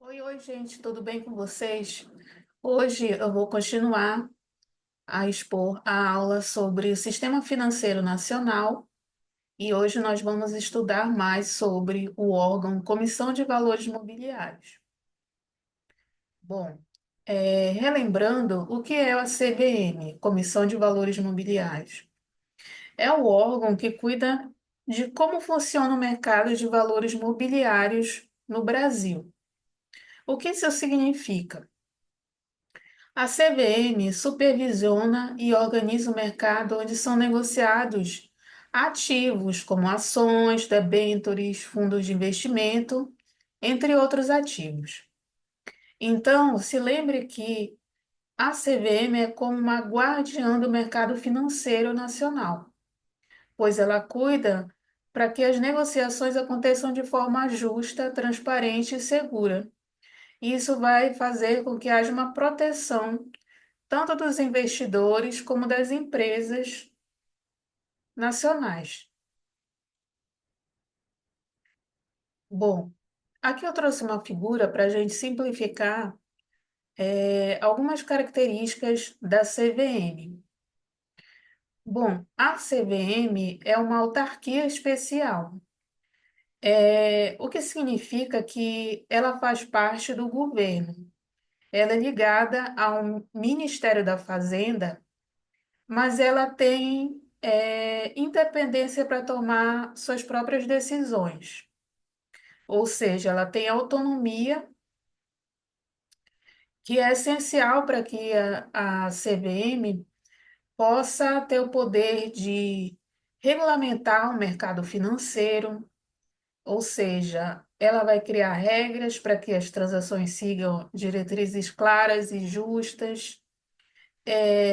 Oi, gente, tudo bem com vocês? Hoje eu vou continuar a expor a aula sobre o Sistema Financeiro Nacional e hoje nós vamos estudar mais sobre o órgão Comissão de Valores Mobiliários. Bom, relembrando, o que é a CVM, Comissão de Valores Mobiliários? É o órgão que cuida de como funciona o mercado de valores mobiliários no Brasil. O que isso significa? A CVM supervisiona e organiza o mercado onde são negociados ativos como ações, debêntures, fundos de investimento, entre outros ativos. Então, se lembre que a CVM é como uma guardiã do mercado financeiro nacional, pois ela cuida para que as negociações aconteçam de forma justa, transparente e segura. Isso vai fazer com que haja uma proteção tanto dos investidores como das empresas nacionais. Bom, aqui eu trouxe uma figura para a gente simplificar algumas características da CVM. Bom, a CVM é uma autarquia especial, o que significa que ela faz parte do governo. Ela é ligada ao Ministério da Fazenda, mas ela tem independência para tomar suas próprias decisões. Ou seja, ela tem autonomia, que é essencial para que a CVM possa ter o poder de regulamentar o mercado financeiro, ou seja, ela vai criar regras para que as transações sigam diretrizes claras e justas.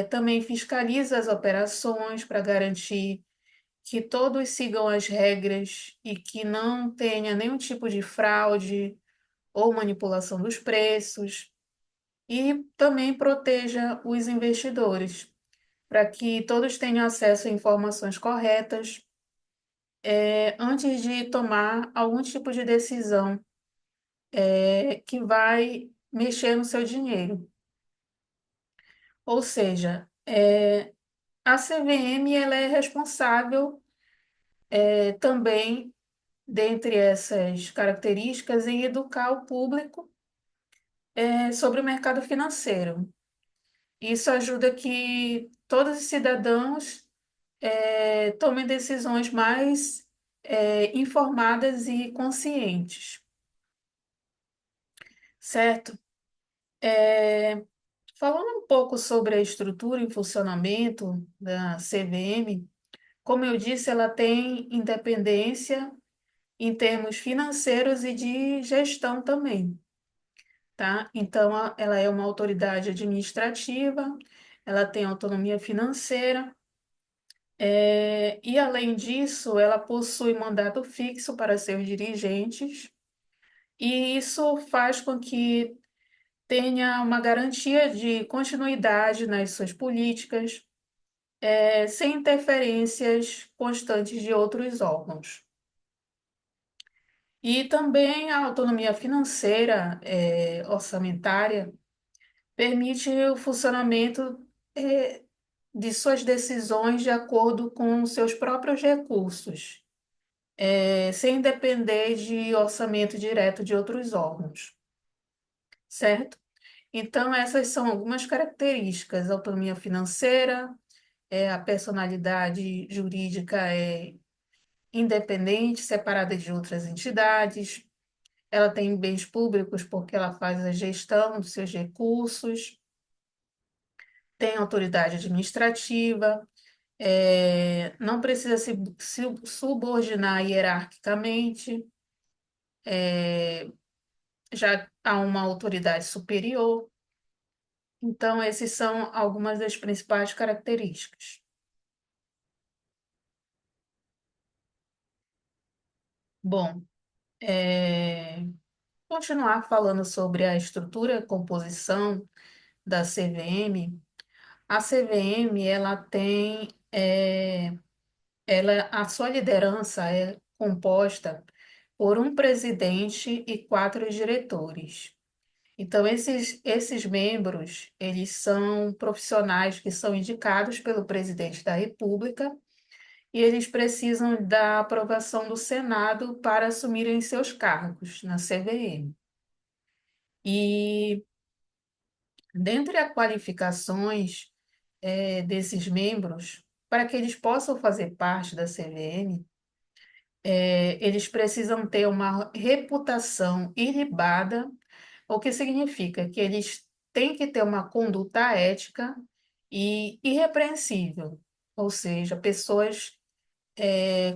Também fiscaliza as operações para garantir que todos sigam as regras e que não tenha nenhum tipo de fraude ou manipulação dos preços. E também proteja os investidores, para que todos tenham acesso a informações corretas, antes de tomar algum tipo de decisão, que vai mexer no seu dinheiro. Ou seja, a CVM ela é responsável, também, dentre essas características, em educar o público, sobre o mercado financeiro. Isso ajuda que todos os cidadãos tomem decisões mais informadas e conscientes, certo? É, Falando um pouco sobre a estrutura e funcionamento da CVM, como eu disse, ela tem independência em termos financeiros e de gestão também, tá? Então, ela é uma autoridade administrativa, ela tem autonomia financeira. E, além disso, ela possui mandato fixo para seus dirigentes, e isso faz com que tenha uma garantia de continuidade nas suas políticas, sem interferências constantes de outros órgãos. E também a autonomia financeira, orçamentária, permite o funcionamento, de suas decisões de acordo com seus próprios recursos, sem depender de orçamento direto de outros órgãos, certo? Então, essas são algumas características: autonomia financeira, a personalidade jurídica é independente, separada de outras entidades, ela tem bens públicos porque ela faz a gestão dos seus recursos, tem autoridade administrativa, não precisa se subordinar hierarquicamente, já há uma autoridade superior. Então, essas são algumas das principais características. Bom, é, continuar falando sobre a estrutura e composição da CVM. A CVM, ela tem, a sua liderança é composta por um presidente e quatro diretores. Então, esses membros, eles são profissionais que são indicados pelo presidente da República e eles precisam da aprovação do Senado para assumirem seus cargos na CVM. E dentre as qualificações desses membros, para que eles possam fazer parte da CVM, eles precisam ter uma reputação ilibada, o que significa que eles têm que ter uma conduta ética e irrepreensível, ou seja, pessoas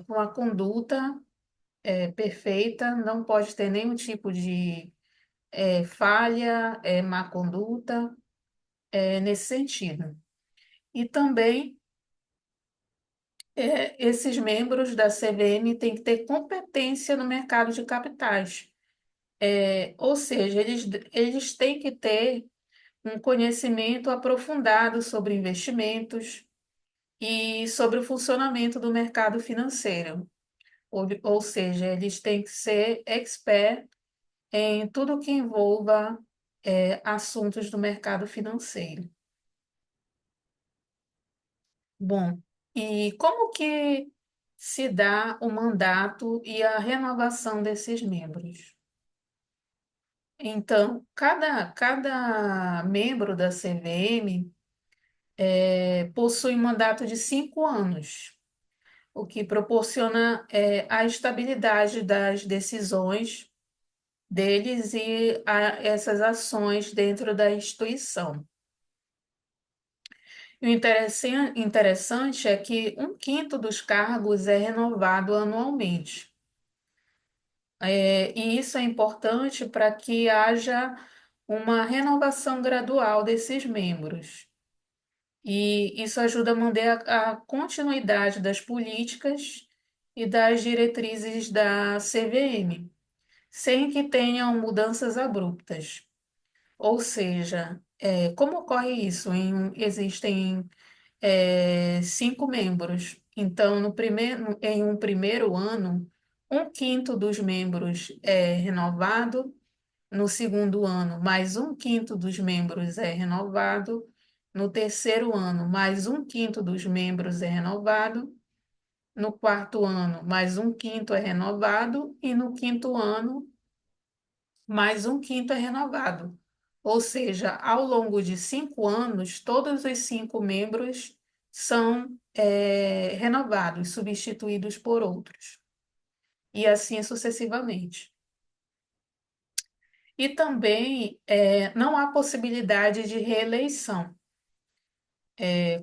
com a conduta perfeita, não pode ter nenhum tipo de falha, má conduta, nesse sentido. E também esses membros da CVM têm que ter competência no mercado de capitais. Ou seja, eles têm que ter um conhecimento aprofundado sobre investimentos e sobre o funcionamento do mercado financeiro. Ou seja, eles têm que ser expert em tudo que envolva assuntos do mercado financeiro. Bom, e como que se dá o mandato e a renovação desses membros? Então, cada membro da CVM possui um mandato de 5 anos, o que proporciona a estabilidade das decisões deles e essas ações dentro da instituição. E o interessante é que um quinto dos cargos é renovado anualmente. E isso é importante para que haja uma renovação gradual desses membros. E isso ajuda a manter a continuidade das políticas e das diretrizes da CVM, sem que tenham mudanças abruptas. Ou seja, como ocorre isso? Existem 5 membros. Então, em um primeiro ano, um quinto dos membros é renovado. No segundo ano, mais um quinto dos membros é renovado. No terceiro ano, mais um quinto dos membros é renovado. No quarto ano, mais um quinto é renovado. E no quinto ano, mais um quinto é renovado. Ou seja, ao longo de 5 anos, todos os 5 membros são renovados, substituídos por outros, e assim sucessivamente. E também não há possibilidade de reeleição.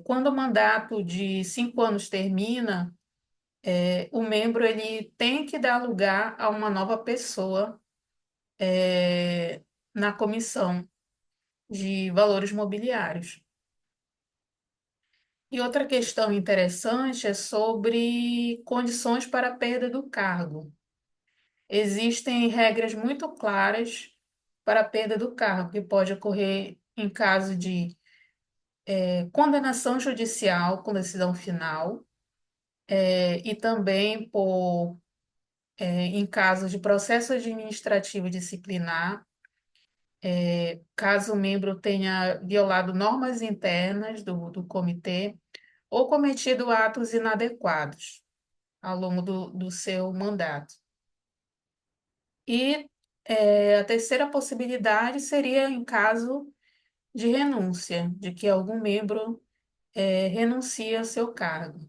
Quando o mandato de 5 anos termina, o membro ele tem que dar lugar a uma nova pessoa na comissão de valores mobiliários. E outra questão interessante é sobre condições para a perda do cargo. Existem regras muito claras para a perda do cargo, que pode ocorrer em caso de condenação judicial com decisão final, e também em caso de processo administrativo disciplinar, caso o membro tenha violado normas internas do comitê ou cometido atos inadequados ao longo do seu mandato. E a terceira possibilidade seria em caso de renúncia, de que algum membro renuncie ao seu cargo.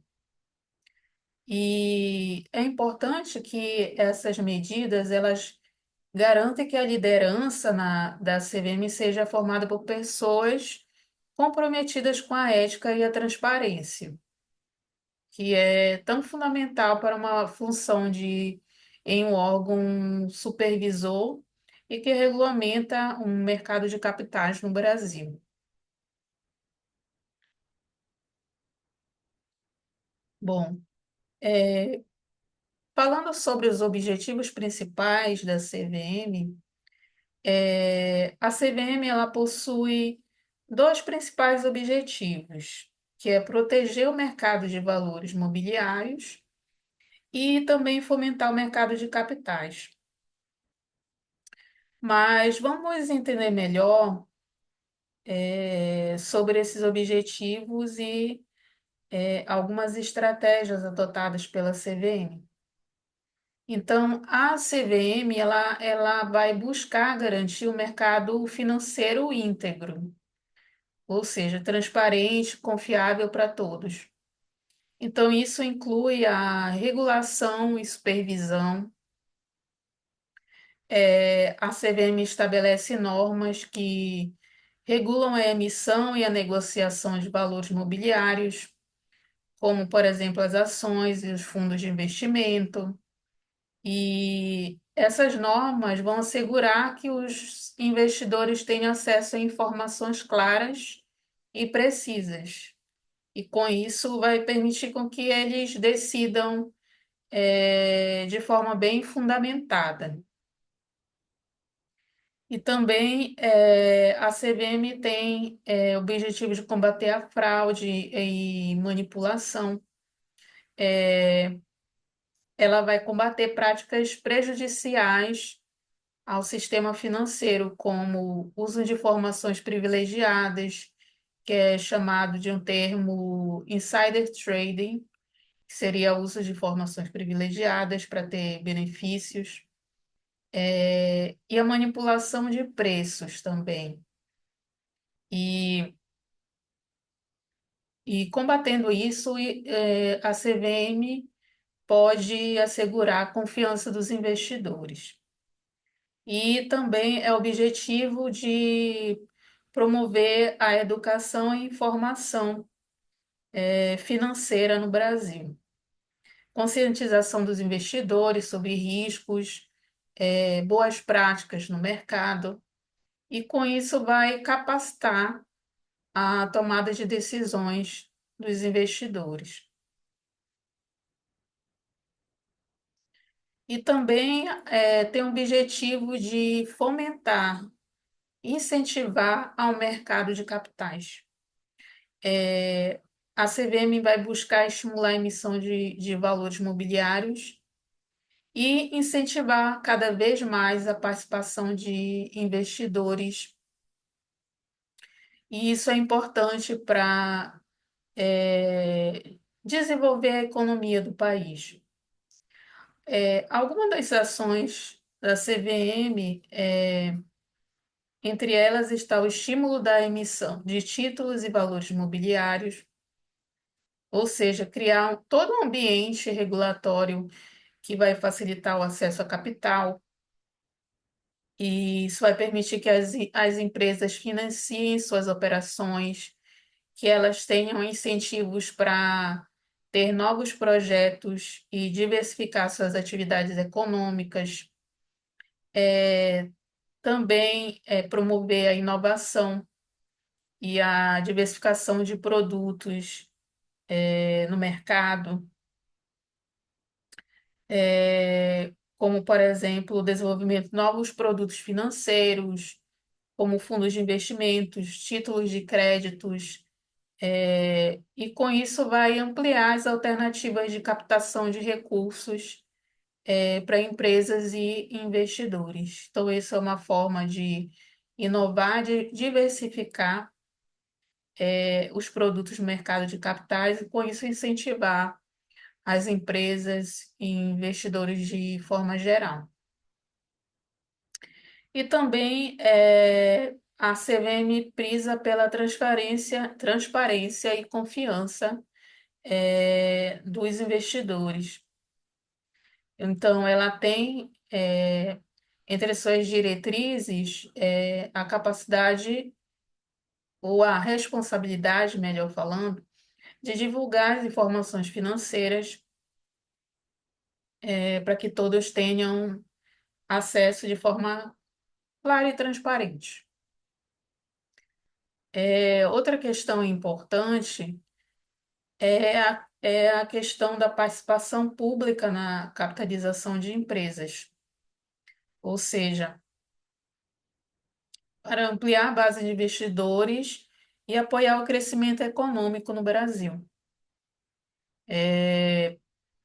E é importante que essas medidas elas garantem que a liderança da CVM seja formada por pessoas comprometidas com a ética e a transparência, que é tão fundamental para uma função em um órgão supervisor e que regulamenta um mercado de capitais no Brasil. Bom, falando sobre os objetivos principais da CVM, a CVM ela possui dois principais objetivos, que é proteger o mercado de valores mobiliários e também fomentar o mercado de capitais. Mas vamos entender melhor sobre esses objetivos e algumas estratégias adotadas pela CVM. Então, a CVM ela vai buscar garantir o mercado financeiro íntegro, ou seja, transparente, confiável para todos. Então, isso inclui a regulação e supervisão. A CVM estabelece normas que regulam a emissão e a negociação de valores mobiliários, como, por exemplo, as ações e os fundos de investimento. E essas normas vão assegurar que os investidores tenham acesso a informações claras e precisas. E com isso vai permitir com que eles decidam de forma bem fundamentada. E também a CVM tem o objetivo de combater a fraude e manipulação. Ela vai combater práticas prejudiciais ao sistema financeiro, como uso de informações privilegiadas, que é chamado de um termo insider trading, que seria o uso de informações privilegiadas para ter benefícios, e a manipulação de preços também. E, e combatendo isso, a CVM pode assegurar a confiança dos investidores. E também é objetivo de promover a educação e informação financeira no Brasil. Conscientização dos investidores sobre riscos, boas práticas no mercado, e com isso vai capacitar a tomada de decisões dos investidores. E também tem o objetivo de fomentar, incentivar ao mercado de capitais. É, a CVM vai buscar estimular a emissão de valores mobiliários e incentivar cada vez mais a participação de investidores. E isso é importante para desenvolver a economia do país. Algumas das ações da CVM, entre elas está o estímulo da emissão de títulos e valores mobiliários, ou seja, criar todo um ambiente regulatório que vai facilitar o acesso a capital, e isso vai permitir que as empresas financiem suas operações, que elas tenham incentivos para ter novos projetos e diversificar suas atividades econômicas, também promover a inovação e a diversificação de produtos no mercado, como, por exemplo, o desenvolvimento de novos produtos financeiros, como fundos de investimentos, títulos de créditos, e com isso vai ampliar as alternativas de captação de recursos, para empresas e investidores. Então, isso é uma forma de inovar, de diversificar, os produtos no mercado de capitais e, com isso, incentivar as empresas e investidores de forma geral. E também a CVM prisa pela transparência e confiança dos investidores. Então, ela tem entre suas diretrizes a capacidade ou a responsabilidade, melhor falando, de divulgar as informações financeiras para que todos tenham acesso de forma clara e transparente. Outra questão importante é a questão da participação pública na capitalização de empresas, ou seja, para ampliar a base de investidores e apoiar o crescimento econômico no Brasil.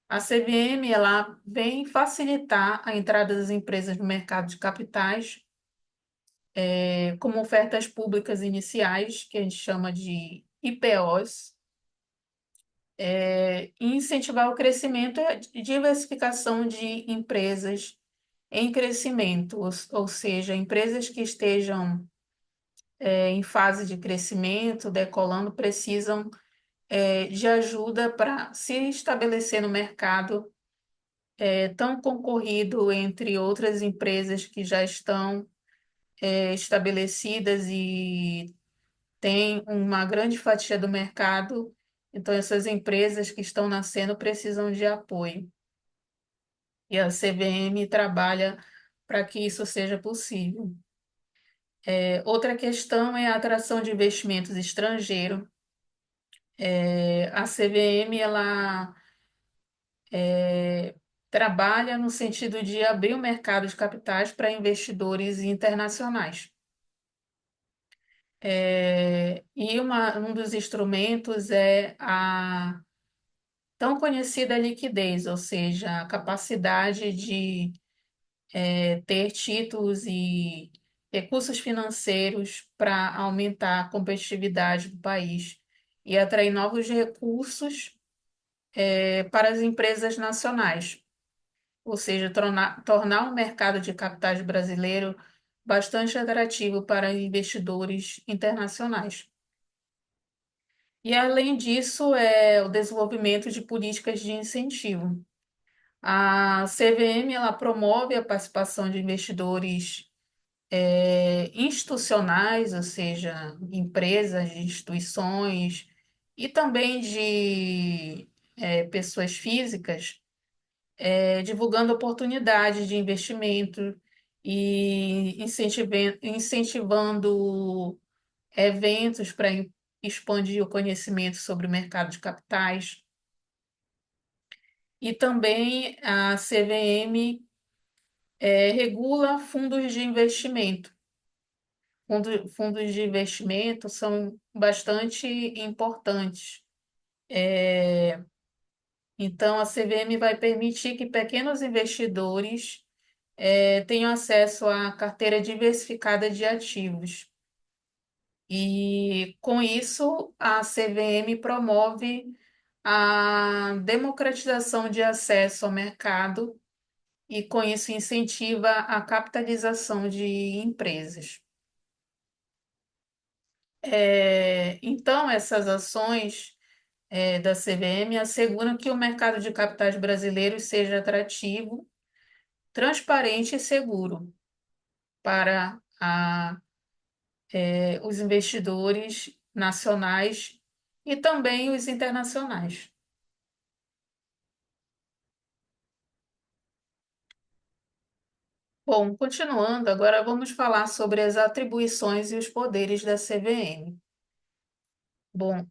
A CVM ela vem facilitar a entrada das empresas no mercado de capitais, como ofertas públicas iniciais, que a gente chama de IPOs, e incentivar o crescimento e a diversificação de empresas em crescimento, ou seja, empresas que estejam em fase de crescimento, decolando, precisam de ajuda para se estabelecer no mercado tão concorrido entre outras empresas que já estão estabelecidas e têm uma grande fatia do mercado. Então, essas empresas que estão nascendo precisam de apoio. E a CVM trabalha para que isso seja possível. Outra questão é a atração de investimentos estrangeiros. A CVM ela trabalha no sentido de abrir o mercado de capitais para investidores internacionais. Um dos instrumentos é a tão conhecida liquidez, ou seja, a capacidade de ter títulos e recursos financeiros para aumentar a competitividade do país e atrair novos recursos para as empresas nacionais, ou seja, tornar o mercado de capitais brasileiro bastante atrativo para investidores internacionais. E, além disso, o desenvolvimento de políticas de incentivo. A CVM ela promove a participação de investidores institucionais, ou seja, empresas, instituições, e também de pessoas físicas, divulgando oportunidades de investimento e incentivando eventos para expandir o conhecimento sobre o mercado de capitais. E também a CVM regula fundos de investimento. Fundos de investimento são bastante importantes. Então, a CVM vai permitir que pequenos investidores tenham acesso à carteira diversificada de ativos. E, com isso, a CVM promove a democratização de acesso ao mercado e, com isso, incentiva a capitalização de empresas. Então, essas ações da CVM asseguram que o mercado de capitais brasileiros seja atrativo, transparente e seguro para os investidores nacionais e também os internacionais. Bom, continuando, agora vamos falar sobre as atribuições e os poderes da CVM. Bom,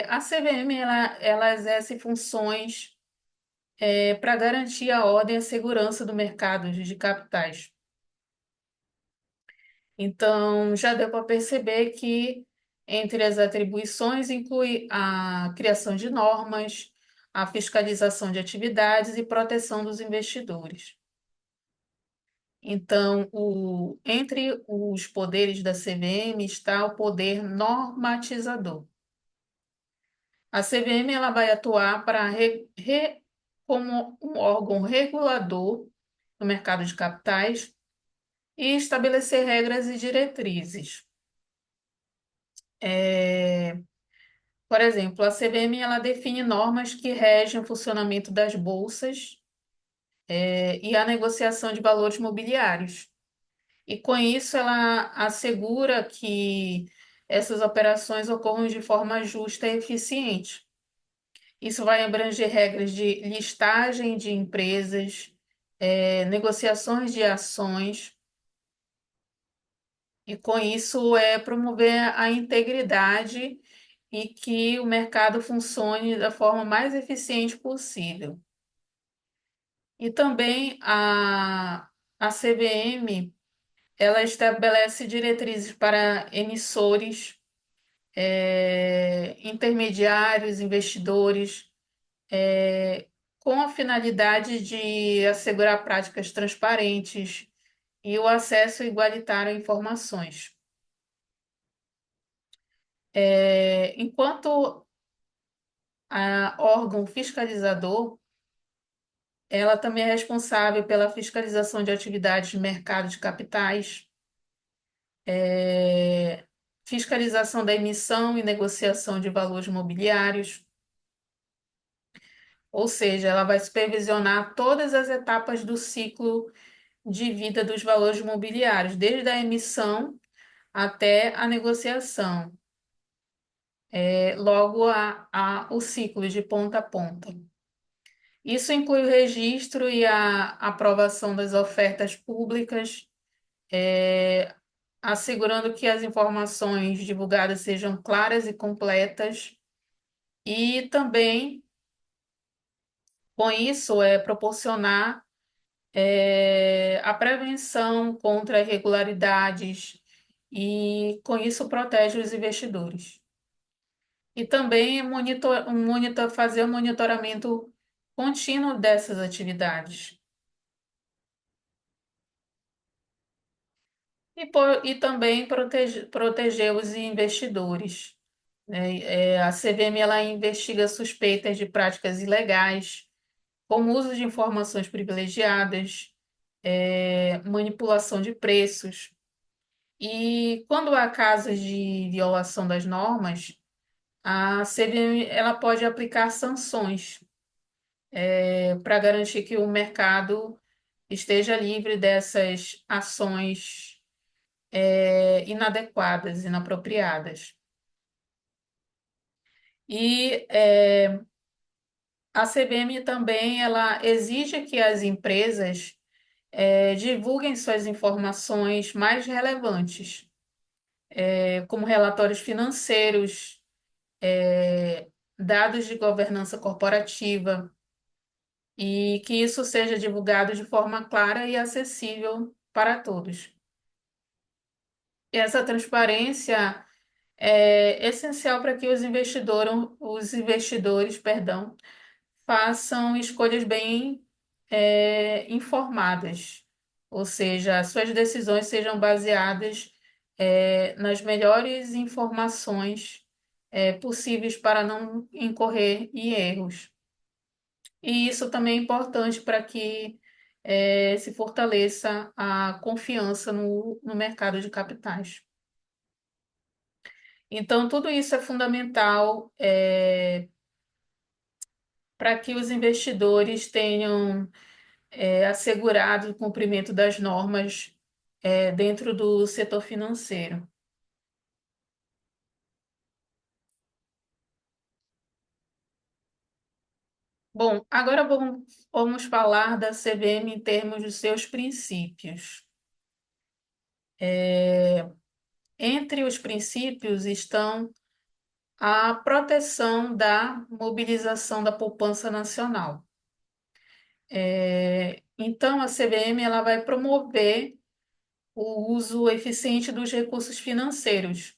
a CVM ela exerce funções para garantir a ordem e a segurança do mercado de capitais. Então, já deu para perceber que entre as atribuições inclui a criação de normas, a fiscalização de atividades e proteção dos investidores. Então, entre os poderes da CVM está o poder normatizador. A CVM ela vai atuar como um órgão regulador no mercado de capitais e estabelecer regras e diretrizes. Por exemplo, a CVM ela define normas que regem o funcionamento das bolsas, e a negociação de valores mobiliários. E, com isso, ela assegura que essas operações ocorram de forma justa e eficiente. Isso vai abranger regras de listagem de empresas, negociações de ações, e, com isso, promover a integridade e que o mercado funcione da forma mais eficiente possível. E também a CVM ela estabelece diretrizes para emissores, intermediários, investidores, com a finalidade de assegurar práticas transparentes e o acesso igualitário a informações. Enquanto órgão fiscalizador, ela também é responsável pela fiscalização de atividades de mercado de capitais, é, fiscalização da emissão e negociação de valores mobiliários, ou seja, ela vai supervisionar todas as etapas do ciclo de vida dos valores mobiliários, desde a emissão até a negociação, logo o ciclo de ponta a ponta. Isso inclui o registro e a aprovação das ofertas públicas, é, assegurando que as informações divulgadas sejam claras e completas, e também, com isso, proporcionar a prevenção contra irregularidades e, com isso, protege os investidores. E também fazer o monitoramento contínuo dessas atividades. E também proteger os investidores, né? A CVM ela investiga suspeitas de práticas ilegais, como uso de informações privilegiadas, manipulação de preços. E quando há casos de violação das normas, a CVM ela pode aplicar sanções, para garantir que o mercado esteja livre dessas ações, inadequadas, inapropriadas. E a CVM também ela exige que as empresas divulguem suas informações mais relevantes, como relatórios financeiros, dados de governança corporativa, e que isso seja divulgado de forma clara e acessível para todos. E essa transparência é essencial para que os investidores, perdão, façam escolhas bem informadas, ou seja, suas decisões sejam baseadas nas melhores informações possíveis para não incorrer em erros. E isso também é importante para que se fortaleça a confiança no mercado de capitais. Então, tudo isso é fundamental para que os investidores tenham assegurado o cumprimento das normas dentro do setor financeiro. Bom, agora vamos falar da CVM em termos dos seus princípios. Entre os princípios estão a proteção da mobilização da poupança nacional. Então, a CVM ela vai promover o uso eficiente dos recursos financeiros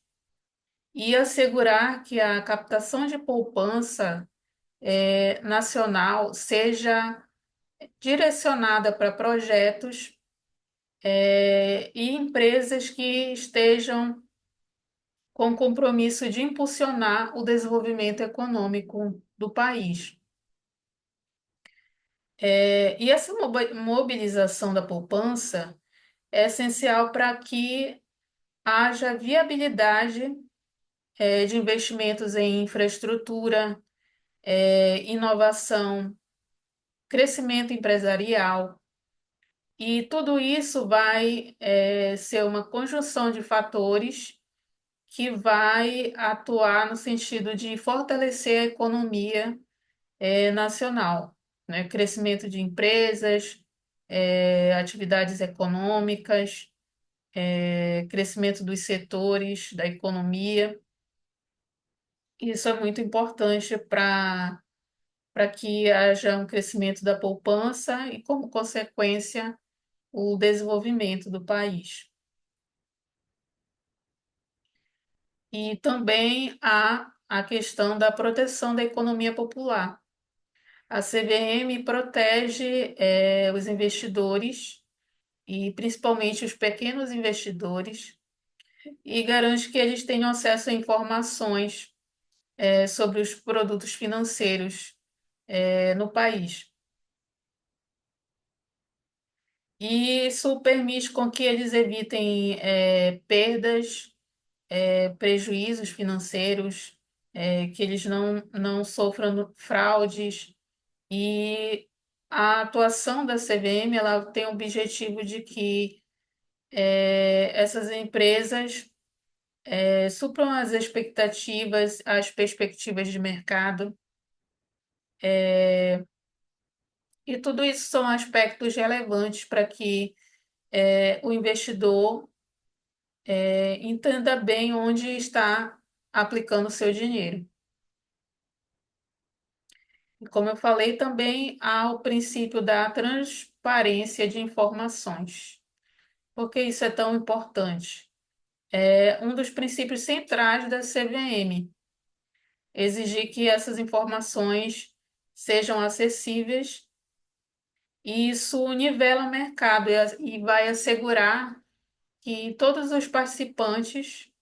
e assegurar que a captação de poupança nacional seja direcionada para projetos e empresas que estejam com o compromisso de impulsionar o desenvolvimento econômico do país. E essa mobilização da poupança é essencial para que haja viabilidade de investimentos em infraestrutura, inovação, crescimento empresarial, e tudo isso vai ser uma conjunção de fatores que vai atuar no sentido de fortalecer a economia nacional, né? Crescimento de empresas, atividades econômicas, crescimento dos setores da economia. Isso é muito importante para que haja um crescimento da poupança e, como consequência, o desenvolvimento do país. E também há a questão da proteção da economia popular. A CVM protege os investidores e principalmente os pequenos investidores, e garante que eles tenham acesso a informações sobre os produtos financeiros no país. E isso permite com que eles evitem perdas, prejuízos financeiros, que eles não sofram fraudes. E a atuação da CVM ela tem o objetivo de que essas empresas supram as expectativas, as perspectivas de mercado, e tudo isso são aspectos relevantes para que o investidor entenda bem onde está aplicando o seu dinheiro. E como eu falei, também há o princípio da transparência de informações. Por que isso é tão importante? É um dos princípios centrais da CVM, exigir que essas informações sejam acessíveis, e isso nivela o mercado e vai assegurar que todos os participantes,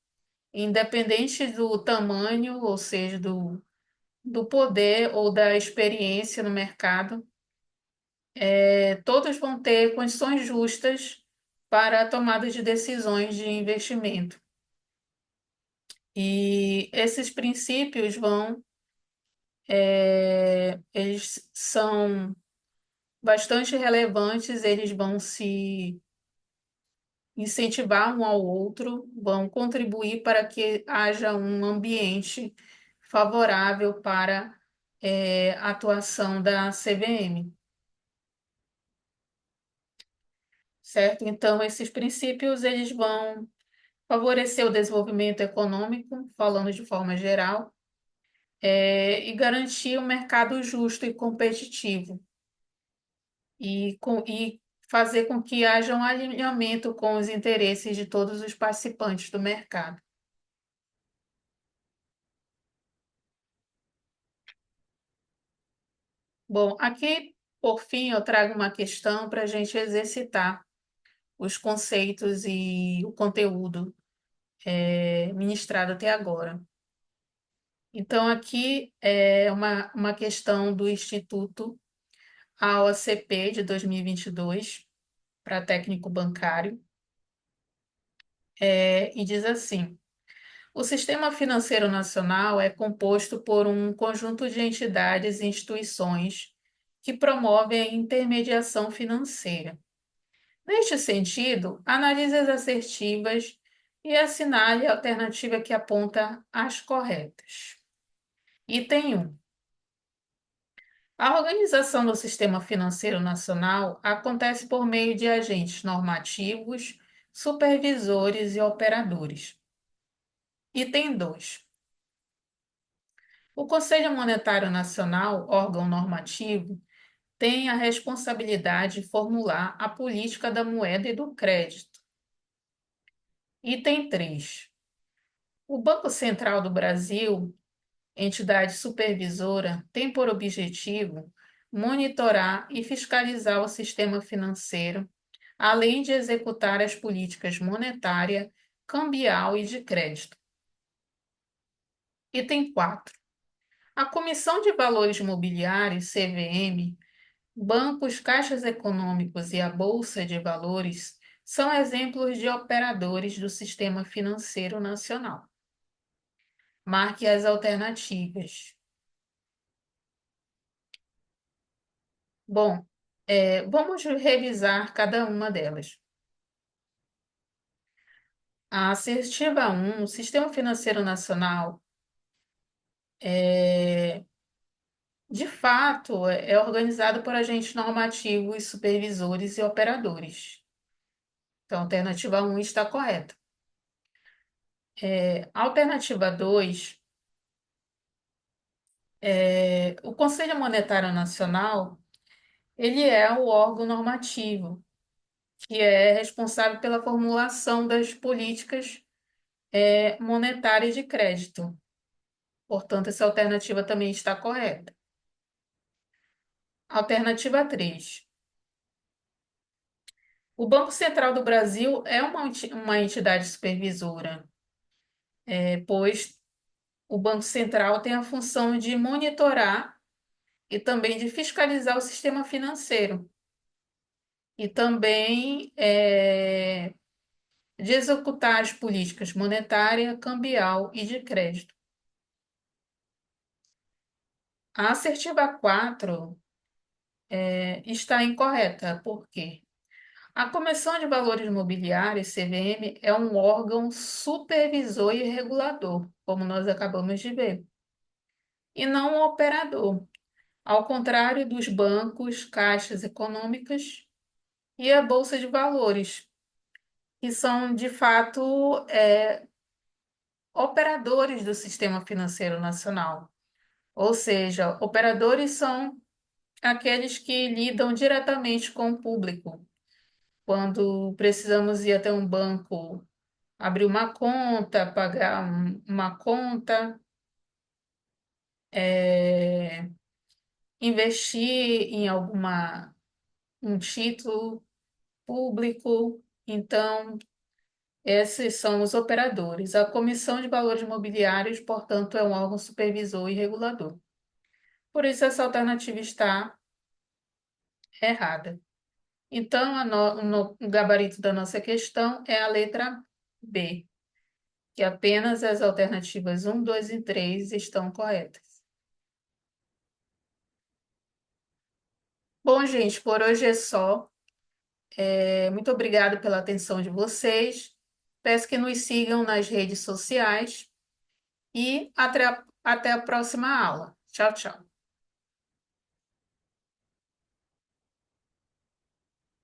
independente do tamanho, ou seja, do poder ou da experiência no mercado, todos vão ter condições justas para a tomada de decisões de investimento. E esses princípios eles são bastante relevantes, eles vão se incentivar um ao outro, vão contribuir para que haja um ambiente favorável para a atuação da CVM, certo? Então, esses princípios eles vão favorecer o desenvolvimento econômico, falando de forma geral, e garantir um mercado justo e competitivo, e fazer com que haja um alinhamento com os interesses de todos os participantes do mercado. Bom, aqui, por fim, eu trago uma questão para a gente exercitar os conceitos e o conteúdo ministrado até agora. Então, aqui é uma questão do Instituto AOCP de 2022 para técnico bancário, e diz assim: o Sistema Financeiro Nacional é composto por um conjunto de entidades e instituições que promovem a intermediação financeira. Neste sentido, analise as assertivas e assinale a alternativa que aponta as corretas. Item 1. A organização do Sistema Financeiro Nacional acontece por meio de agentes normativos, supervisores e operadores. Item 2. O Conselho Monetário Nacional, órgão normativo, tem a responsabilidade de formular a política da moeda e do crédito. Item 3. O Banco Central do Brasil, entidade supervisora, tem por objetivo monitorar e fiscalizar o sistema financeiro, além de executar as políticas monetária, cambial e de crédito. Item 4. A Comissão de Valores Mobiliários, CVM, bancos, caixas econômicos e a Bolsa de Valores são exemplos de operadores do sistema financeiro nacional. Marque as alternativas. Bom, vamos revisar cada uma delas. A assertiva 1, o Sistema Financeiro Nacional, de fato, é organizado por agentes normativos, supervisores e operadores. Então, a alternativa 1 está correta. A alternativa 2, o Conselho Monetário Nacional, ele é o órgão normativo, que é responsável pela formulação das políticas monetárias de crédito. Portanto, essa alternativa também está correta. Alternativa 3. O Banco Central do Brasil é uma entidade supervisora, pois o Banco Central tem a função de monitorar e também de fiscalizar o sistema financeiro e também de executar as políticas monetária, cambial e de crédito. A assertiva 4 está incorreta, por quê? A Comissão de Valores Mobiliários, CVM, é um órgão supervisor e regulador, como nós acabamos de ver, e não um operador, ao contrário dos bancos, caixas econômicas e a Bolsa de Valores, que são, de fato, operadores do sistema financeiro nacional. Ou seja, operadores são aqueles que lidam diretamente com o público. Quando precisamos ir até um banco, abrir uma conta, pagar uma conta, é, investir em um título público. Então, esses são os operadores. A Comissão de Valores Mobiliários, portanto, é um órgão supervisor e regulador. Por isso, essa alternativa está errada. Então, o gabarito da nossa questão é a letra B, que apenas as alternativas um, 2 e 3 estão corretas. Bom, gente, por hoje é só. Muito obrigada pela atenção de vocês. Peço que nos sigam nas redes sociais e até a próxima aula. Tchau, tchau.